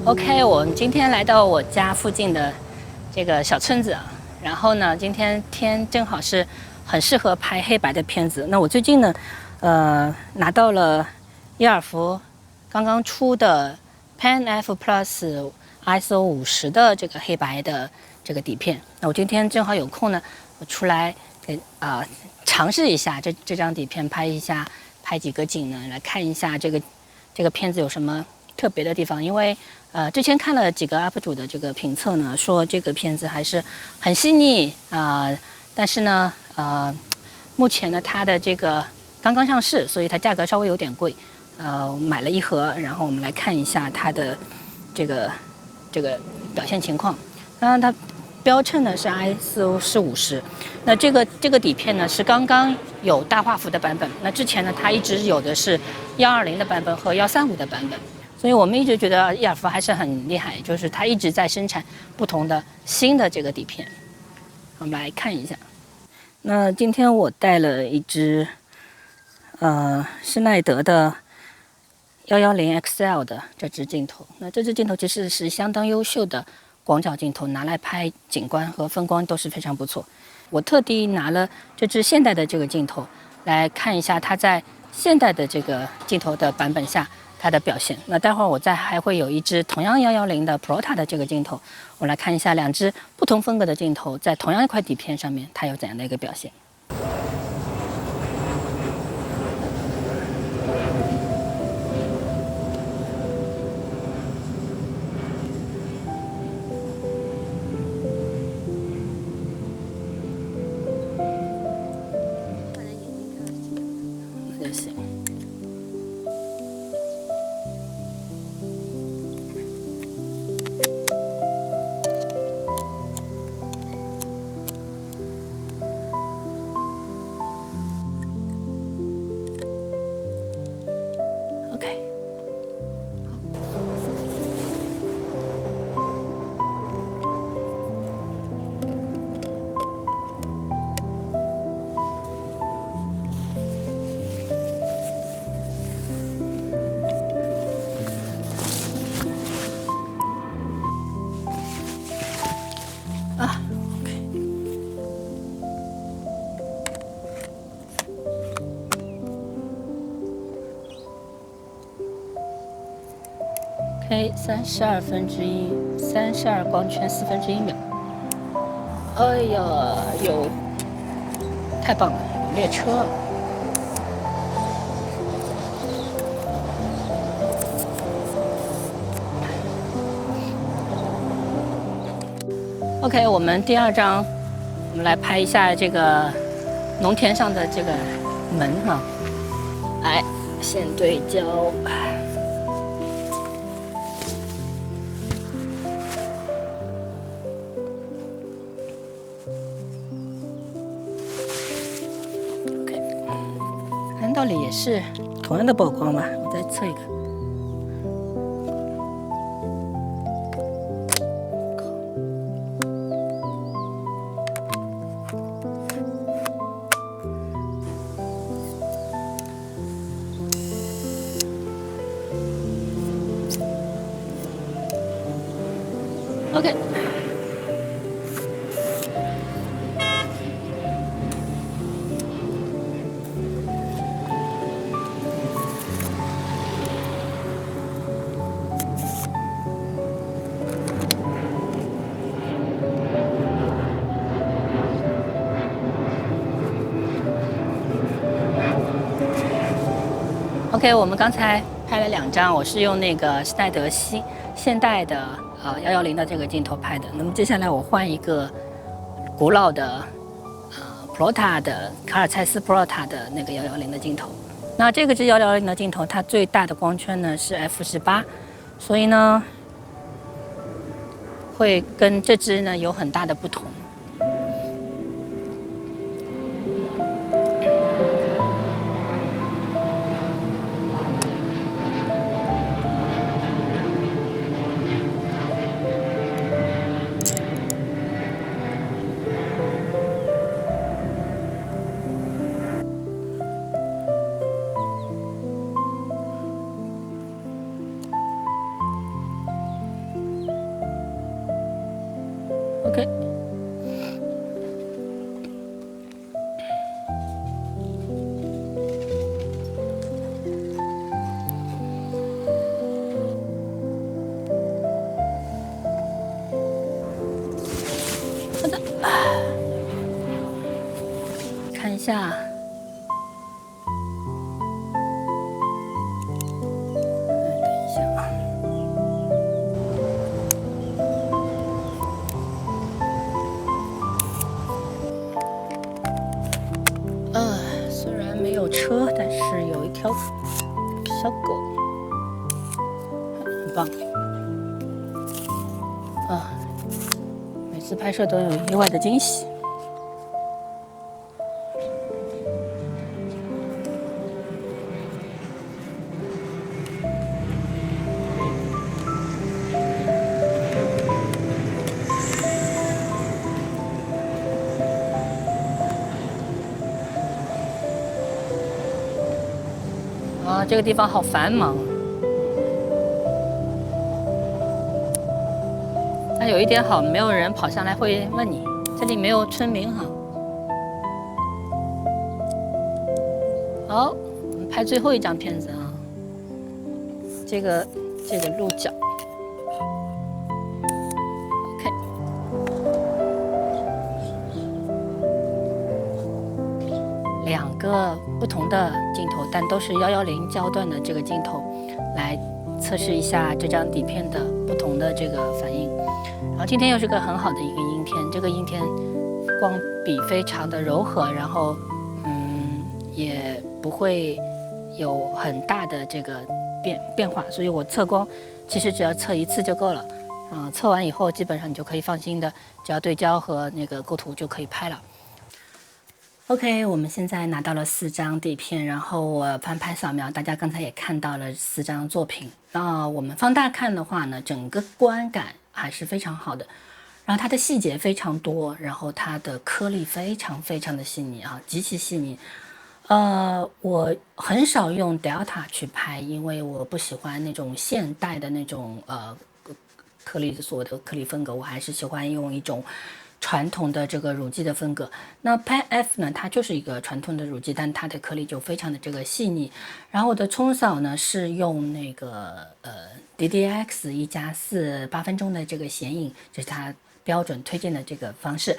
OK， 我们今天来到我家附近的这个小村子啊，然后呢，今天天正好是很适合拍黑白的片子。那我最近呢，拿到了伊尔福刚刚出的 Pen F Plus ISO 50的这个黑白的这个底片。那我今天正好有空呢，我出来给尝试一下这张底片，拍几个景呢，来看一下这个片子有什么特别的地方。因为之前看了几个 UP 主的这个评测呢，说这个片子还是很细腻但是呢目前呢它的这个刚刚上市，所以它价格稍微有点贵。我买了一盒，然后我们来看一下它的这个表现情况。当然它标称呢是 ISO 是50，那这个底片呢是刚刚有大画幅的版本，那之前呢它一直有的是120的版本和135的版本，所以我们一直觉得伊尔福还是很厉害，就是它一直在生产不同的新的这个底片。我们来看一下。那今天我带了一支施耐德的110 XL 的这支镜头，那这支镜头其实是相当优秀的广角镜头，拿来拍景观和风光都是非常不错。我特地拿了这支现代的这个镜头来看一下它在现代的这个镜头的版本下它的表现。那待会儿我还会有一支同样110的 Prota 的这个镜头，我来看一下两支不同风格的镜头在同样一块底片上面它有怎样的一个表现。那就行。OK。OK， 32/32光圈1/4秒。哎呀，太棒了，有列车。OK， 我们第二张，我们来拍一下这个农田上的这个门哈。来，先对焦。道理也是同样的曝光吧，我再测一个。OK。OK， 我们刚才拍了2张，我是用那个施耐德现代的110的这个镜头拍的。那么接下来我换一个古老的Prota 的卡尔蔡司 Prota 的那个110的镜头。那这个支110的镜头，它最大的光圈呢是 f18， 所以呢会跟这支呢有很大的不同。一下。虽然没有车，但是有一条小狗，很棒。每次拍摄都有意外的惊喜。这个地方好繁忙。但有一点好，没有人跑上来会问你，这里没有村民哈。好，我们拍最后一张片子啊。这个鹿角 ，OK。2个不同的镜头，但都是110焦段的这个镜头，来测试一下这张底片的不同的这个反应。然后今天又是个很好的一个阴天，这个阴天光比非常的柔和，然后也不会有很大的这个变化，所以我测光其实只要测1次就够了。测完以后基本上你就可以放心的，只要对焦和那个构图就可以拍了。OK， 我们现在拿到了4张底片，然后我翻拍扫描，大家刚才也看到了4张作品。那我们放大看的话呢，整个观感还是非常好的，然后它的细节非常多，然后它的颗粒非常的细腻啊，极其细腻。我很少用 Delta 去拍，因为我不喜欢那种现代的那种颗粒所谓的颗粒风格，我还是喜欢用一种传统的这个乳基的风格。那 Pen F 呢，它就是一个传统的乳基，但它的颗粒就非常的这个细腻。然后我的冲扫呢是用那个DDX 1+4 8分钟的这个显影，这是它标准推荐的这个方式。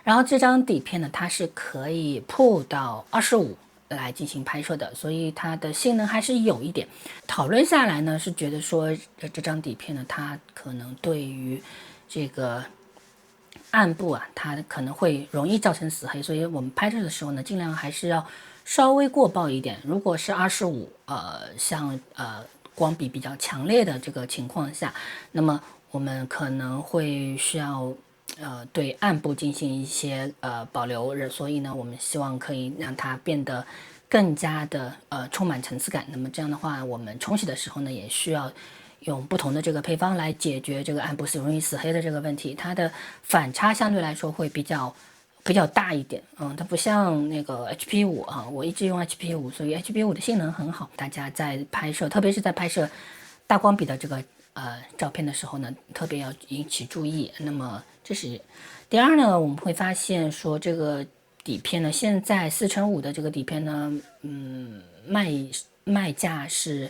然后这张底片呢，它是可以铺到25来进行拍摄的，所以它的性能还是有一点。讨论下来呢，是觉得说这张底片呢，它可能对于这个暗部啊，它可能会容易造成死黑，所以我们拍摄的时候呢，尽量还是要稍微过曝一点。如果是25，像光比较强烈的这个情况下，那么我们可能会需要对暗部进行一些保留，所以呢，我们希望可以让它变得更加的充满层次感。那么这样的话，我们冲洗的时候呢，也需要用不同的这个配方来解决这个暗部容易死黑的这个问题。它的反差相对来说会比较大一点，它不像那个 HP5 啊，我一直用 HP5，所以 HP5 的性能很好。大家在拍摄，特别是在拍摄大光比的这个照片的时候呢，特别要引起注意。那么这是第二呢，我们会发现说这个底片呢，现在4×5的这个底片呢，卖价是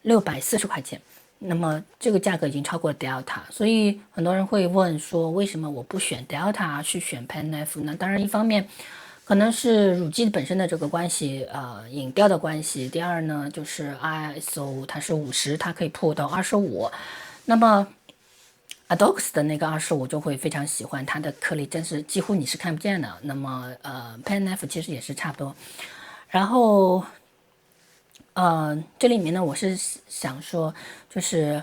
640块钱。那么这个价格已经超过了 Delta， 所以很多人会问说，为什么我不选 Delta 去选 Pen F 呢？当然，一方面可能是乳基本身的这个关系，影调的关系。第二呢，就是 ISO 它是50，它可以铺到25。那么 Adox 的那个25就会非常喜欢，它的颗粒真是几乎你是看不见的。那么Pen F 其实也是差不多。然后这里面呢，我是想说，就是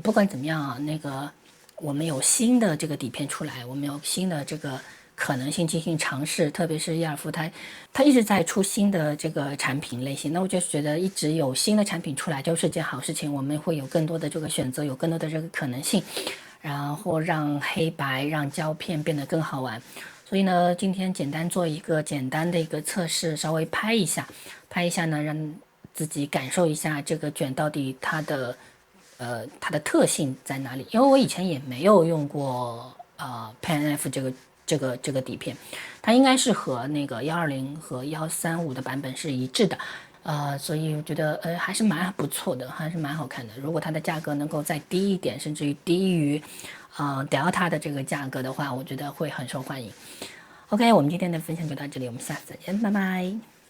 不管怎么样啊，那个我们有新的这个底片出来，我们有新的这个可能性进行尝试，特别是伊尔夫它一直在出新的这个产品类型，那我就觉得一直有新的产品出来就是件好事情，我们会有更多的这个选择，有更多的这个可能性，然后让黑白让胶片变得更好玩。所以呢，今天简单做一个简单的一个测试，稍微拍一下呢，让自己感受一下这个卷到底它的特性在哪里？因为我以前也没有用过Pen F 这个底片，它应该是和那个120和135的版本是一致的，所以我觉得还是蛮不错的，还是蛮好看的。如果它的价格能够再低一点，甚至于低于Delta 的这个价格的话，我觉得会很受欢迎。OK，我们今天的分享就到这里，我们下次再见，拜拜。